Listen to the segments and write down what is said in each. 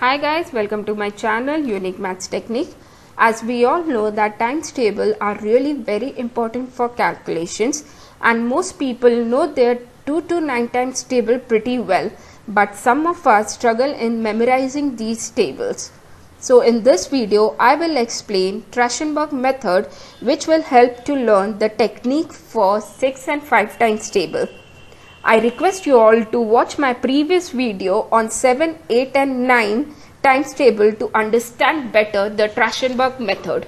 Hi guys, welcome to my channel Unique Maths Technique. As we all know that times table are really very important for calculations, and most people know their 2 to 9 times table pretty well, but some of us struggle in memorizing these tables. So in this video I will explain Trachtenberg method, which will help to learn the technique for 6 and 5 times table. I request you all to watch my previous video on 7, 8 and 9 times table to understand better the Trachtenberg method.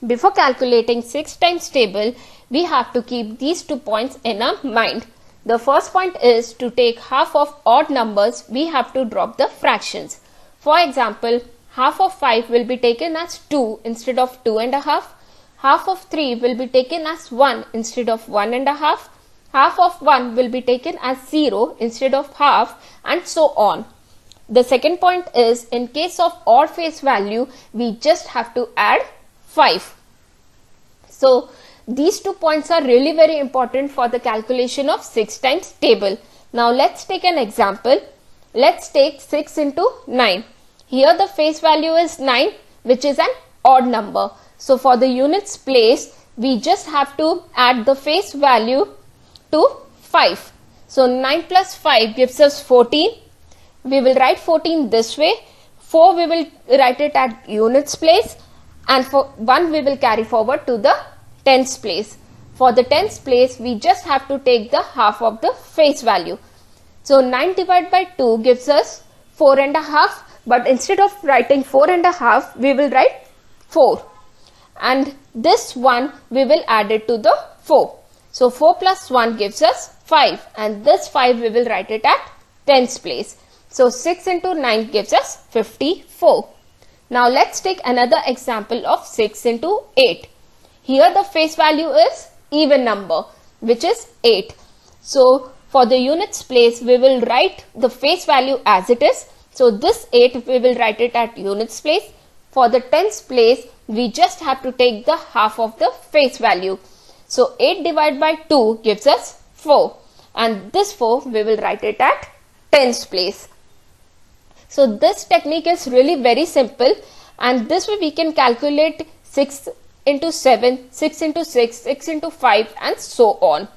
Before calculating 6 times table, we have to keep these 2 points in our mind. The first point is to take half of odd numbers, we have to drop the fractions. For example, half of 5 will be taken as 2 instead of 2 and a half. Half of 3 will be taken as 1 instead of 1 and a half. Half of 1 will be taken as 0 instead of half, and so on. The second point is, in case of odd face value, we just have to add 5. So these 2 points are really very important for the calculation of 6 times table. Now let's take an example. Let's take 6 into 9. Here the face value is 9, which is an odd number. So for the units place, we just have to add the face value to 5. So 9 plus 5 gives us 14. We will write 14 this way. 4 we will write it at units place, and for 1 we will carry forward to the tens place. For the tens place, we just have to take the half of the face value. So 9 divided by 2 gives us 4 and a half, but instead of writing 4 and a half, we will write 4, and this one we will add it to the 4. So 4 plus 1 gives us 5, and this 5 we will write it at tens place. So 6 into 9 gives us 54. Now let's take another example of 6 into 8. Here the face value is even number, which is 8. So for the units place, we will write the face value as it is. So this 8 we will write it at units place. For the tens place, we just have to take the half of the face value. So 8 divided by 2 gives us 4, and this 4 we will write it at tens place. So this technique is really very simple, and this way we can calculate 6 into 7, 6 into 6, 6 into 5 and so on.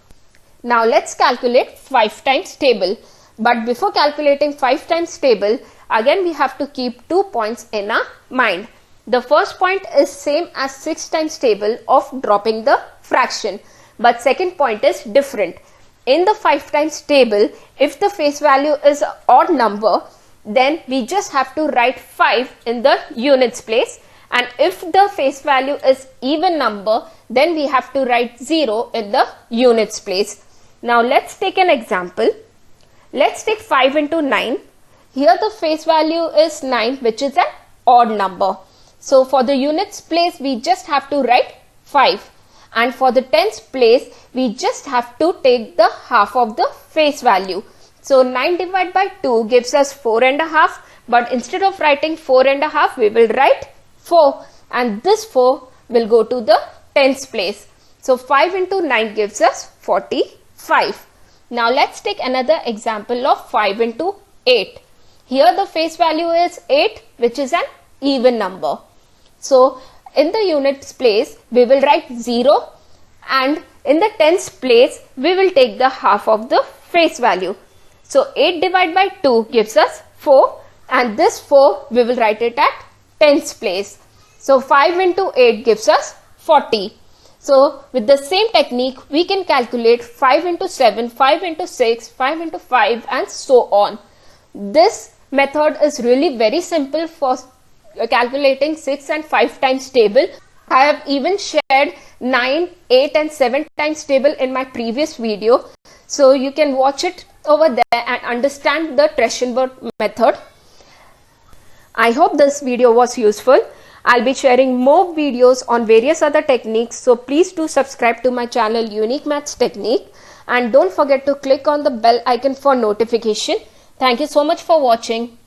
Now let's calculate 5 times table. But before calculating 5 times table, again we have to keep 2 points in our mind. The first point is same as 6 times table of dropping the fraction, but second point is different. In the 5 times table, if the face value is an odd number, then we just have to write 5 in the units place, and if the face value is even number, then we have to write 0 in the units place. Now let's take an example. Let's take 5 into 9. Here the face value is 9, which is an odd number. So for the units place, we just have to write 5, and for the tens place, we just have to take the half of the face value. So 9 divided by 2 gives us 4 and a half, but instead of writing 4 and a half, we will write 4, and this 4 will go to the tens place. So 5 into 9 gives us 45. Now let's take another example of 5 into 8. Here the face value is 8, which is an even number. So in the units place, we will write 0, and in the tens place, we will take the half of the face value. So 8 divided by 2 gives us 4, and this 4 we will write it at tens place. So 5 into 8 gives us 40. So with the same technique, we can calculate 5 into 7, 5 into 6, 5 into 5 and so on. This method is really very simple for calculating 6 and 5 times table. I have even shared 9, 8 and 7 times table in my previous video. So you can watch it over there and understand the Trachtenberg method. I hope this video was useful. I'll be sharing more videos on various other techniques. So please do subscribe to my channel Unique Maths Technique, and don't forget to click on the bell icon for notification. Thank you so much for watching.